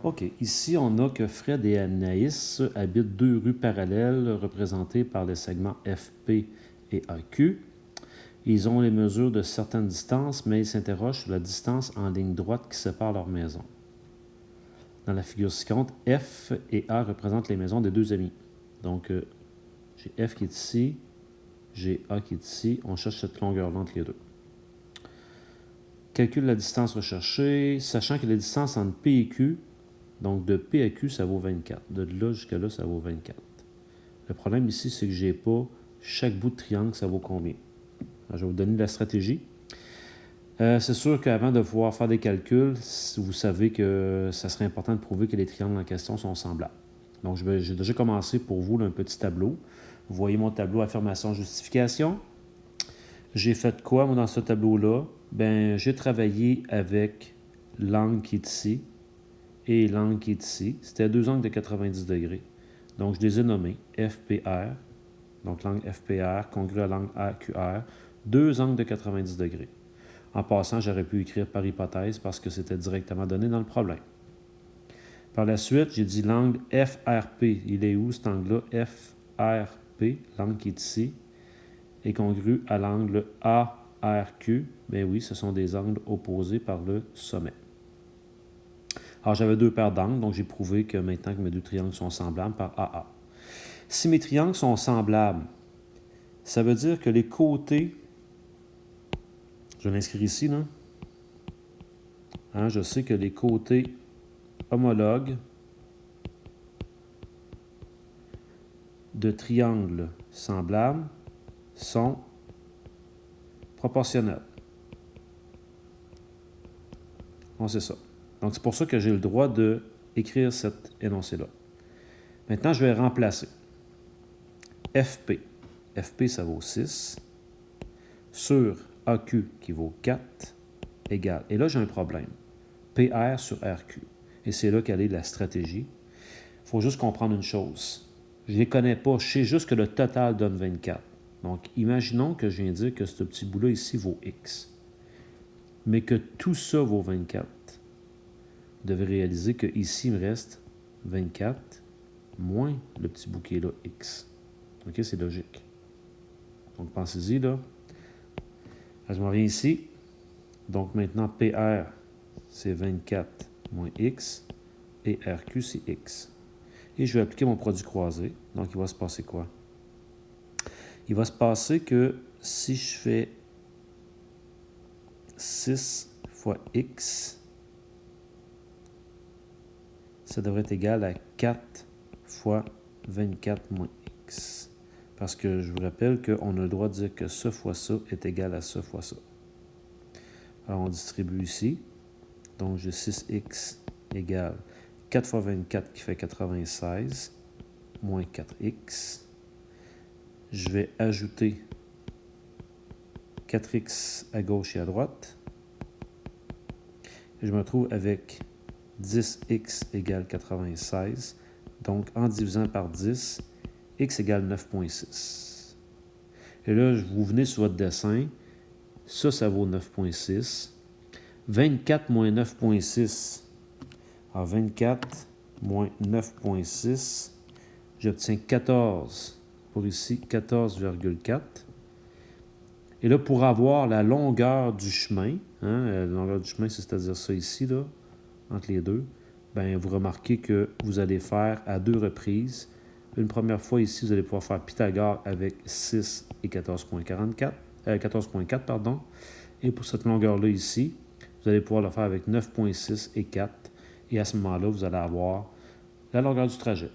OK. Ici, on a que Fred et Anaïs habitent deux rues parallèles représentées par les segments FP et AQ. Ils ont les mesures de certaines distances, mais ils s'interrogent sur la distance en ligne droite qui sépare leurs maisons. Dans la figure ci-contre, F et A représentent les maisons des deux amis. Donc, j'ai F qui est ici, j'ai A qui est ici. On cherche cette longueur-là entre les deux. Calcule la distance recherchée, sachant que la distance entre P et Q, donc de P à Q, ça vaut 24. De là jusqu'à là, ça vaut 24. Le problème ici, c'est que je n'ai pas chaque bout de triangle, ça vaut combien. Alors, je vais vous donner la stratégie. C'est sûr qu'avant de pouvoir faire des calculs, vous savez que ça serait important de prouver que les triangles en question sont semblables. Donc, j'ai déjà commencé pour vous là, un petit tableau. Vous voyez mon tableau affirmation-justification. J'ai fait quoi, moi, dans ce tableau-là? Ben, j'ai travaillé avec l'angle qui est ici et l'angle qui est ici. C'était deux angles de 90 degrés. Donc, je les ai nommés FPR. Donc, l'angle FPR congru à l'angle AQR. Deux angles de 90 degrés. En passant, j'aurais pu écrire par hypothèse parce que c'était directement donné dans le problème. Par la suite, j'ai dit l'angle FRP. Il est où cet angle-là? FRP, l'angle qui est ici, est congru à l'angle ARQ. Bien oui, ce sont des angles opposés par le sommet. Alors, j'avais deux paires d'angles, donc j'ai prouvé que maintenant que mes deux triangles sont semblables par AA. Si mes triangles sont semblables, ça veut dire que les côtés, je vais l'inscrire ici, là. Je sais que les côtés homologues de triangles semblables sont proportionnels. On sait ça. Donc, c'est pour ça que j'ai le droit d'écrire cet énoncé-là. Maintenant, je vais remplacer. FP. FP, ça vaut 6. Sur AQ, qui vaut 4, égale. Et là, j'ai un problème. PR sur RQ. Et c'est là qu'elle est la stratégie. Il faut juste comprendre une chose. Je ne les connais pas. Je sais juste que le total donne 24. Donc, imaginons que je viens de dire que ce petit bout-là ici vaut X. Mais que tout ça vaut 24. Vous devez réaliser qu'ici, il me reste 24 moins le petit bout qui est là, X. OK, c'est logique. Donc, pensez-y, là. Je m'en viens ici. Donc, maintenant, PR, c'est 24 moins X. Et RQ, c'est X. Et je vais appliquer mon produit croisé. Donc, il va se passer quoi? Il va se passer que si je fais 6 fois X, ça devrait être égal à 4 fois 24 moins X. Parce que je vous rappelle qu'on a le droit de dire que ce fois ça est égal à ce fois ça. Alors, on distribue ici. Donc, j'ai 6X égale 4 fois 24 qui fait 96, moins 4X. Je vais ajouter 4X à gauche et à droite. Et je me retrouve avec 10X égale 96. Donc, en divisant par 10, X égale 9,6. Et là, vous venez sur votre dessin. Ça vaut 9,6. 24 moins 9,6. Alors, 24 moins 9,6. J'obtiens 14. Pour ici, 14,4. Et là, pour avoir la longueur du chemin, la longueur du chemin, c'est-à-dire ça ici, là, entre les deux, bien, vous remarquez que vous allez faire à deux reprises. Une première fois ici, vous allez pouvoir faire Pythagore avec 6 et 14,44. 14,4, pardon. Et pour cette longueur-là ici, vous allez pouvoir le faire avec 9,6 et 4. Et à ce moment-là, vous allez avoir la longueur du trajet.